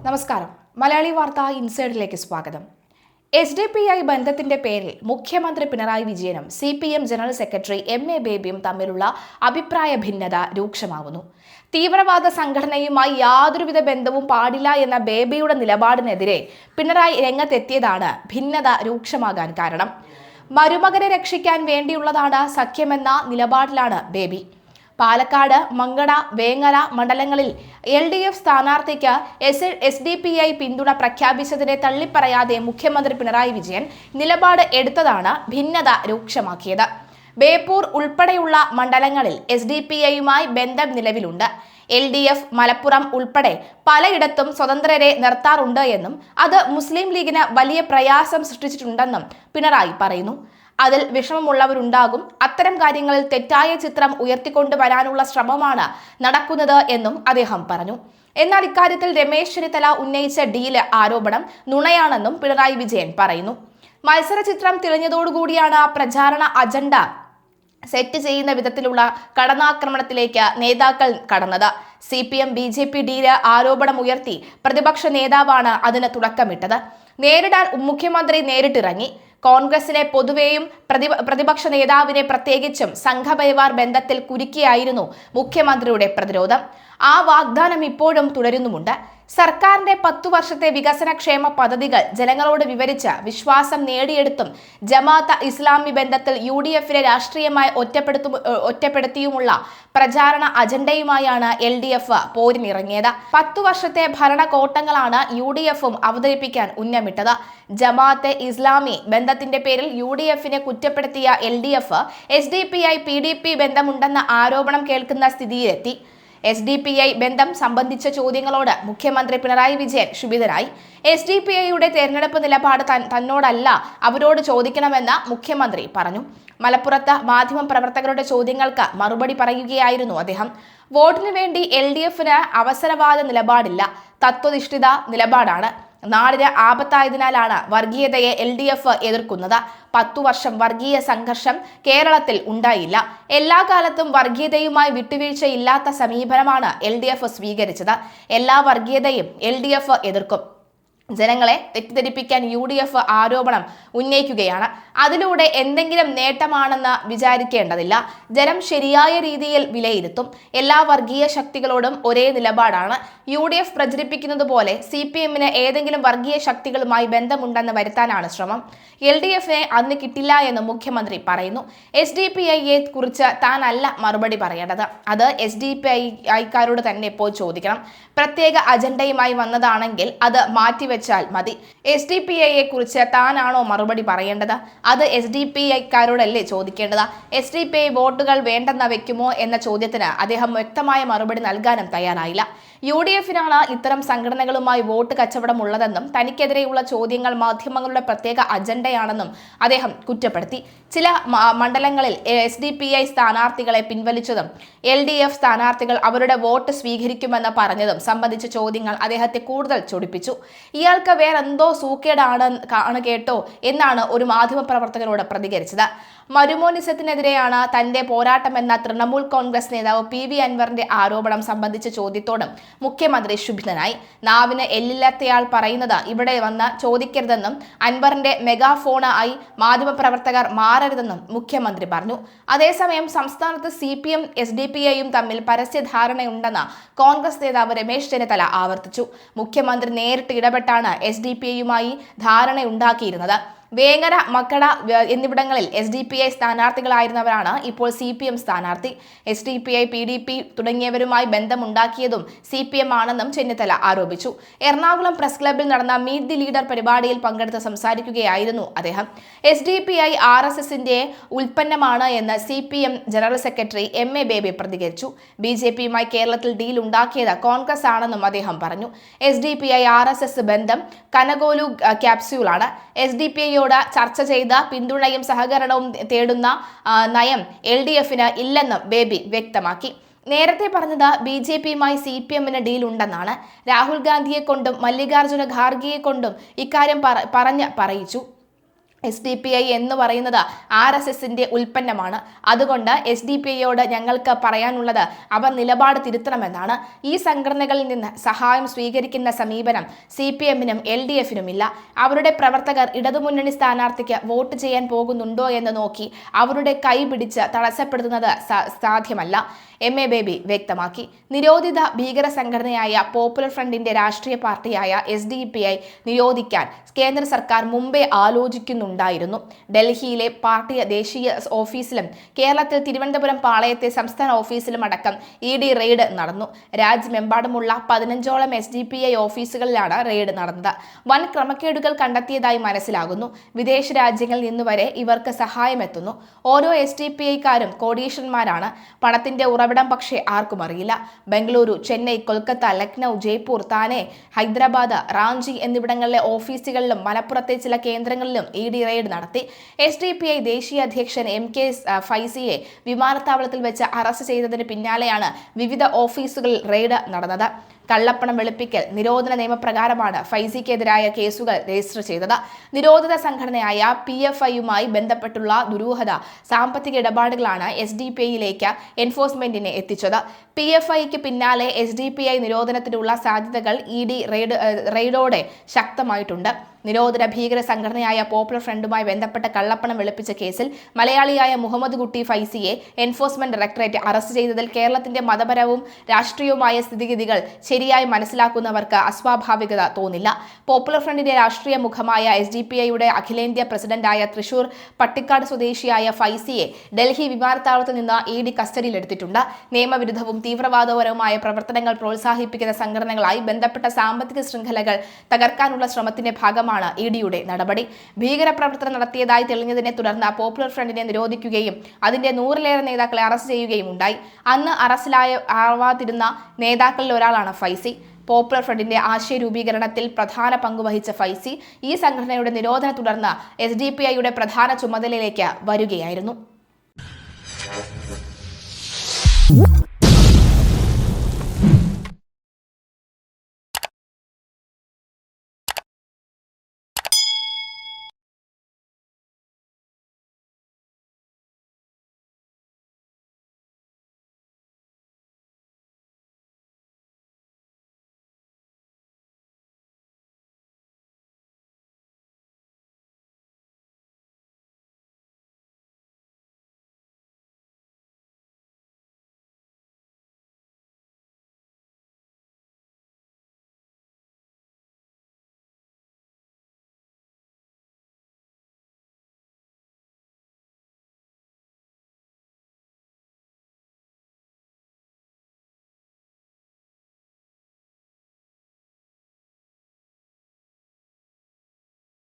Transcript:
നമസ്കാരം. മലയാളി വാർത്ത ഇൻസൈഡിലേക്ക് സ്വാഗതം. SDPI ബന്ധത്തിന്റെ പേരിൽ മുഖ്യമന്ത്രി പിണറായി വിജയനും CPM ജനറൽ സെക്രട്ടറി MA ബേബിയും തമ്മിലുള്ള അഭിപ്രായ ഭിന്നത രൂക്ഷമാവുന്നു. തീവ്രവാദ സംഘടനയുമായി യാതൊരുവിധ ബന്ധവും പാടില്ല എന്ന ബേബിയുടെ നിലപാടിനെതിരെ പിണറായി രംഗത്തെത്തിയതാണ് ഭിന്നത രൂക്ഷമാകാൻ കാരണം. മരുമകനെ രക്ഷിക്കാൻ വേണ്ടിയുള്ളതാണ് സഖ്യമെന്ന നിലപാടിലാണ് ബേബി. പാലക്കാട്, മങ്കട, വേങ്ങര മണ്ഡലങ്ങളിൽ LDF സ്ഥാനാർത്ഥിക്ക് SDPI പിന്തുണ പ്രഖ്യാപിച്ചതിനെ തള്ളിപ്പറയാതെ മുഖ്യമന്ത്രി പിണറായി വിജയൻ നിലപാട് എടുത്തതാണ് ഭിന്നത രൂക്ഷമാക്കിയത്. ബേപ്പൂർ ഉൾപ്പെടെയുള്ള മണ്ഡലങ്ങളിൽ SDPIയുമായി ബന്ധം നിലവിലുണ്ട്. LDF മലപ്പുറം ഉൾപ്പെടെ പലയിടത്തും സ്വതന്ത്രരെ നിർത്താറുണ്ട് എന്നും അത് മുസ്ലിം ലീഗിന് വലിയ പ്രയാസം സൃഷ്ടിച്ചിട്ടുണ്ടെന്നും പിണറായി പറയുന്നു. അതിൽ വിഷമമുള്ളവരുണ്ടാകും. അത്തരം കാര്യങ്ങളിൽ തെറ്റായ ചിത്രം ഉയർത്തിക്കൊണ്ടുവരാനുള്ള ശ്രമമാണ് നടക്കുന്നത് എന്നും അദ്ദേഹം പറഞ്ഞു. എന്നാൽ ഇക്കാര്യത്തിൽ രമേശ് ചെന്നിത്തല ഉന്നയിച്ച ഡീല് ആരോപണം നുണയാണെന്നും പിണറായി വിജയൻ പറയുന്നു. മത്സര ചിത്രം തെളിഞ്ഞതോടുകൂടിയാണ് പ്രചാരണ അജണ്ട സെറ്റ് ചെയ്യുന്ന വിധത്തിലുള്ള കടന്നാക്രമണത്തിലേക്ക് നേതാക്കൾ കടന്നത്. CPM BJP ഡീല് ആരോപണം ഉയർത്തി പ്രതിപക്ഷ നേതാവാണ് അതിന് തുടക്കമിട്ടത്. നേരിടാൻ മുഖ്യമന്ത്രി നേരിട്ടിറങ്ങി. കോൺഗ്രസിനെ പൊതുവെയും പ്രതിപക്ഷ നേതാവിനെ പ്രത്യേകിച്ചും സംഘപരിവാർ ബന്ധത്തിൽ കുരുക്കിയായിരുന്നു മുഖ്യമന്ത്രിയുടെ പ്രതിരോധം. ആ വാഗ്ദാനം ഇപ്പോഴും തുടരുന്നുമുണ്ട്. സർക്കാരിന്റെ 10 വർഷത്തെ വികസനക്ഷേമ പദ്ധതികൾ ജനങ്ങളോട് വിവരിച്ച് വിശ്വാസം നേടിയെടുത്തും ജമാഅത്ത് ഇസ്ലാമി ബന്ധത്തിൽ UDFനെ രാഷ്ട്രീയമായി ഒറ്റപ്പെടുത്തിയുമുള്ള പ്രചാരണ അജണ്ടയുമായാണ് LDF പോരിനിറങ്ങിയത്. 10 വർഷത്തെ ഭരണകോട്ടങ്ങളാണ് UDFും അവതരിപ്പിക്കാൻ ഉന്നമിട്ടത്. ജമാഅത്തെ ഇസ്ലാമി ബന്ധത്തിന്റെ പേരിൽ UDFനെ കുറ്റപ്പെടുത്തിയ LDF SDPI PDP ബന്ധമുണ്ടെന്ന ആരോപണം കേൾക്കുന്ന സ്ഥിതിയിലെത്തി. SDPI ബന്ധം സംബന്ധിച്ച ചോദ്യങ്ങളോട് മുഖ്യമന്ത്രി പിണറായി വിജയൻ ക്ഷുഭിതനായി. SDPIയുടെ തെരഞ്ഞെടുപ്പ് നിലപാട് തന്നോടല്ല അവരോട് ചോദിക്കണമെന്ന് മുഖ്യമന്ത്രി പറഞ്ഞു. മലപ്പുറത്ത് മാധ്യമപ്രവർത്തകരുടെ ചോദ്യങ്ങൾക്ക് മറുപടി പറയുകയായിരുന്നു അദ്ദേഹം. വോട്ടിനു വേണ്ടി LDFന് അവസരവാദ നിലപാടില്ല, തത്വനിഷ്ഠിത നിലപാടാണ്. നാടിന് ആപത്തായതിനാലാണ് വർഗീയതയെ LDF എതിർക്കുന്നത്. 10 വർഷം വർഗീയ സംഘർഷം കേരളത്തിൽ ഉണ്ടായില്ല. എല്ലാ കാലത്തും വർഗീയതയുമായി വിട്ടുവീഴ്ചയില്ലാത്ത സമീപനമാണ് LDF സ്വീകരിച്ചത്. എല്ലാ വർഗീയതയും LDF എതിർക്കും. ജനങ്ങളെ തെറ്റിദ്ധരിപ്പിക്കാൻ UDF ആരോപണം ഉന്നയിക്കുകയാണ്. അതിലൂടെ എന്തെങ്കിലും നേട്ടമാണെന്ന് വിചാരിക്കേണ്ടതില്ല. ജനം ശരിയായ രീതിയിൽ വിലയിരുത്തും. എല്ലാ വർഗീയ ശക്തികളോടും ഒരേ നിലപാടാണ്. UDF പ്രചരിപ്പിക്കുന്നത് പോലെ CPMന് ഏതെങ്കിലും വർഗീയ ശക്തികളുമായി ബന്ധമുണ്ടെന്ന് വരുത്താനാണ് ശ്രമം. LDFനെ അന്ന് കിട്ടില്ല എന്ന് മുഖ്യമന്ത്രി പറയുന്നു. SDPIയെ കുറിച്ച് താനല്ല മറുപടി പറയേണ്ടത്. അത് SDPIക്കാരോട് തന്നെ ഇപ്പോൾ ചോദിക്കണം. പ്രത്യേക അജണ്ടയുമായി വന്നതാണെങ്കിൽ അത് മാറ്റിവെച്ചാൽ മതി. SDPIയെ കുറിച്ച് താനാണോ മറുപടി പറയേണ്ടത്? അത് SDPIക്കാരോടല്ലേ ചോദിക്കേണ്ടത്? SDPI വോട്ടുകൾ വേണ്ടെന്ന് വെക്കുമോ എന്ന ചോദ്യത്തിന് അദ്ദേഹം വ്യക്തമായ മറുപടി നൽകാനും തയ്യാറായില്ല. UDFനാണ് ഇത്തരം സംഘടനകളുമായി വോട്ട് കച്ചവടം ഉള്ളതെന്നും തനിക്കെതിരെയുള്ള ചോദ്യങ്ങൾ മാധ്യമങ്ങളുടെ പ്രത്യേക അജണ്ടയാണെന്നും അദ്ദേഹം കുറ്റപ്പെടുത്തി. ചില മണ്ഡലങ്ങളിൽ SDPI സ്ഥാനാർത്ഥികളെ പിൻവലിച്ചതും LDF സ്ഥാനാർത്ഥികൾ അവരുടെ വോട്ട് സ്വീകരിക്കുമെന്ന് പറഞ്ഞതും സംബന്ധിച്ച ചോദ്യങ്ങൾ അദ്ദേഹത്തെ കൂടുതൽ ചൊടിപ്പിച്ചു. ഇയാൾക്ക് വേറെന്തോ സൂക്കേടാണ് കേട്ടോ എന്നാണ് ഒരു മാധ്യമപ്രവർത്തകരോട് പ്രതികരിച്ചത്. മരുമോനിസത്തിനെതിരെയാണ് തന്റെ പോരാട്ടമെന്ന തൃണമൂൽ കോൺഗ്രസ് നേതാവ് PV അൻവറിന്റെ ആരോപണം സംബന്ധിച്ച ചോദ്യത്തോടും മുഖ്യമന്ത്രി ക്ഷുഭിതനായി. നാവിന് എല്ലില്ലാത്തയാൾ പറയുന്നത് ഇവിടെ വന്ന് ചോദിക്കരുതെന്നും അൻവറിന്റെ മെഗാഫോണായി മാധ്യമപ്രവർത്തകർ മാറരുതെന്നും മുഖ്യമന്ത്രി പറഞ്ഞു. അതേസമയം സംസ്ഥാനത്ത് CPM SDPIയും തമ്മിൽ പരസ്യ ധാരണയുണ്ടെന്ന് കോൺഗ്രസ് നേതാവ് രമേശ് ചെന്നിത്തല ആവർത്തിച്ചു. മുഖ്യമന്ത്രി നേരിട്ട് ഇടപെട്ടാണ് SDPIയുമായി ധാരണയുണ്ടാക്കിയിരുന്നത്. വേങ്ങര, മക്കട എന്നിവിടങ്ങളിൽ SDPI സ്ഥാനാർത്ഥികളായിരുന്നവരാണ് ഇപ്പോൾ CPM സ്ഥാനാർത്ഥി. SDPI PDP തുടങ്ങിയവരുമായി ബന്ധമുണ്ടാക്കിയതും CPM ആണെന്നും ചെന്നിത്തല ആരോപിച്ചു. എറണാകുളം പ്രസ് ക്ലബ്ബിൽ നടന്ന മീറ്റ് ദി ലീഡർ പരിപാടിയിൽ പങ്കെടുത്ത് സംസാരിക്കുകയായിരുന്നു അദ്ദേഹം. SDPI RSSന്റെ ഉൽപ്പന്നമാണ് എന്ന് CPM general secretary MA baby പ്രതികരിച്ചു. BJPയുമായി കേരളത്തിൽ ഡീൽ ഉണ്ടാക്കിയത് കോൺഗ്രസ് ആണെന്നും അദ്ദേഹം പറഞ്ഞു. SDPI RSS ബന്ധം കനകോലു ക്യാപ്സ്യൂളാണ്. SDPIയോട് ചർച്ച ചെയ്ത പിന്തുണയും സഹകരണവും തേടുന്ന നയം LDFന് ഇല്ലെന്നും ബേബി വ്യക്തമാക്കി. നേരത്തെ പറഞ്ഞത് BJPയുമായി CPMന് ഡീൽ ഉണ്ടെന്നാണ്. രാഹുൽ ഗാന്ധിയെ കൊണ്ടും മല്ലികാർജുന ഖാർഗെയെ കൊണ്ടും ഇക്കാര്യം പറയിച്ചു. SDPI എന്ന് പറയുന്നത് RSSന്റെ ഉൽപ്പന്നമാണ്. അതുകൊണ്ട് SDPIയോട് ഞങ്ങൾക്ക് പറയാനുള്ളത് അവർ നിലപാട് തിരുത്തണമെന്നാണ്. ഈ സംഘടനകളിൽ നിന്ന് സഹായം സ്വീകരിക്കുന്ന സമീപനം CPMനും LDFനും ഇല്ല. അവരുടെ പ്രവർത്തകർ ഇടതുമുന്നണി സ്ഥാനാർത്ഥിക്ക് വോട്ട് ചെയ്യാൻ പോകുന്നുണ്ടോ എന്ന് നോക്കി അവരുടെ കൈ പിടിച്ച് തടസ്സപ്പെടുത്തുന്നത് സാധ്യമല്ല. MA ബേബി വ്യക്തമാക്കി. നിരോധിത ഭീകര സംഘടനയായ പോപ്പുലർ ഫ്രണ്ടിന്റെ രാഷ്ട്രീയ പാർട്ടിയായ SDPI നിരോധിക്കാൻ കേന്ദ്ര സർക്കാർ മുമ്പേ ആലോചിക്കുന്നുണ്ടായിരുന്നു. ഡൽഹിയിലെ പാർട്ടി ദേശീയ ഓഫീസിലും കേരളത്തിൽ തിരുവനന്തപുരം പാളയത്തെ സംസ്ഥാന ഓഫീസിലും അടക്കം ED റെയ്ഡ് നടന്നു. രാജ്യമെമ്പാടുമുള്ള 15ഓളം SDPI ഓഫീസുകളിലാണ് റെയ്ഡ് നടന്നത്. വൻ ക്രമക്കേടുകൾ കണ്ടെത്തിയതായി മനസ്സിലാകുന്നു. വിദേശ രാജ്യങ്ങളിൽ നിന്നുവരെ ഇവർക്ക് സഹായമെത്തുന്നു. ഓരോ SDPIക്കാരും കോടീശ്വരന്മാരാണ്. പണത്തിന്റെ ഉറവിടം പക്ഷേ ആർക്കും അറിയില്ല. ബംഗളൂരു, ചെന്നൈ, കൊൽക്കത്ത, ലക്നൗ, ജയ്പൂർ, താനെ, ഹൈദരാബാദ്, റാഞ്ചി എന്നിവിടങ്ങളിലെ ഓഫീസുകളിലും മലപ്പുറത്തെ ചില കേന്ദ്രങ്ങളിലും ED റെയ്ഡ് നടത്തി. SDPI ദേശീയ അധ്യക്ഷൻ MK ഫൈസിയെ വിമാനത്താവളത്തിൽ വെച്ച് അറസ്റ്റ് ചെയ്തതിന് പിന്നാലെയാണ് വിവിധ ഓഫീസുകളിൽ റെയ്ഡ് നടന്നത്. കള്ളപ്പണം വെളുപ്പിക്കൽ നിരോധന നിയമപ്രകാരമാണ് ഫൈസിക്കെതിരായ കേസുകൾ രജിസ്റ്റർ ചെയ്തത്. നിരോധിത സംഘടനയായ PFIയുമായി ബന്ധപ്പെട്ടുള്ള ദുരൂഹത സാമ്പത്തിക ഇടപാടുകളാണ് SDPIയിലേക്ക് എൻഫോഴ്സ്മെന്റിനെ എത്തിച്ചത്. PFIക്ക് പിന്നാലെ SDPI നിരോധനത്തിനുള്ള സാധ്യതകൾ ED റെയ്ഡോടെ ശക്തമായിട്ടുണ്ട്. നിരോധന ഭീകര സംഘടനയായ പോപ്പുലർ ഫ്രണ്ടുമായി ബന്ധപ്പെട്ട കള്ളപ്പണം വെളുപ്പിച്ച കേസിൽ മലയാളിയായ മുഹമ്മദ് കുട്ടി ഫൈസിയെ എൻഫോഴ്സ്മെന്റ് ഡയറക്ടറേറ്റ് അറസ്റ്റ് ചെയ്തതിൽ കേരളത്തിന്റെ മതപരവും രാഷ്ട്രീയവുമായ സ്ഥിതിഗതികൾ ശരിയായി മനസ്സിലാക്കുന്നവർക്ക് അസ്വാഭാവികത തോന്നില്ല. പോപ്പുലർ ഫ്രണ്ടിന്റെ രാഷ്ട്രീയ മുഖമായ SDPIയുടെ അഖിലേന്ത്യാ പ്രസിഡന്റായ തൃശൂർ പട്ടിക്കാട് സ്വദേശിയായ ഫൈസിയെ ഡൽഹി വിമാനത്താവളത്തിൽ നിന്ന് ED കസ്റ്റഡിയിലെടുത്തിട്ടുണ്ട്. നിയമവിരുദ്ധവും തീവ്രവാദപരവുമായ പ്രവർത്തനങ്ങൾ പ്രോത്സാഹിപ്പിക്കുന്ന സംഘടനകളായി ബന്ധപ്പെട്ട സാമ്പത്തിക ശൃംഖലകൾ തകർക്കാനുള്ള ശ്രമത്തിന്റെ ഭാഗമാണ് EDയുടെ നടപടി. ഭീകരപ്രവർത്തനം നടത്തിയതായി തെളിഞ്ഞതിനെ തുടർന്ന് പോപ്പുലർ ഫ്രണ്ടിനെ നിരോധിക്കുകയും അതിന്റെ 100ലേറെ നേതാക്കളെ അറസ്റ്റ് ചെയ്യുകയും ഉണ്ടായി. അന്ന് അറസ്റ്റിലാവാതിരുന്ന നേതാക്കളിൽ ഒരാളാണ് ഫൈസി. പോപ്പുലർ ഫ്രണ്ടിന്റെ ആശയ രൂപീകരണത്തിൽ പ്രധാന പങ്കുവഹിച്ച ഫൈസി ഈ സംഘടനയുടെ നിരോധന തുടർന്ന് SDPIയുടെ പ്രധാന ചുമതലയിലേക്ക് വരികയായിരുന്നു.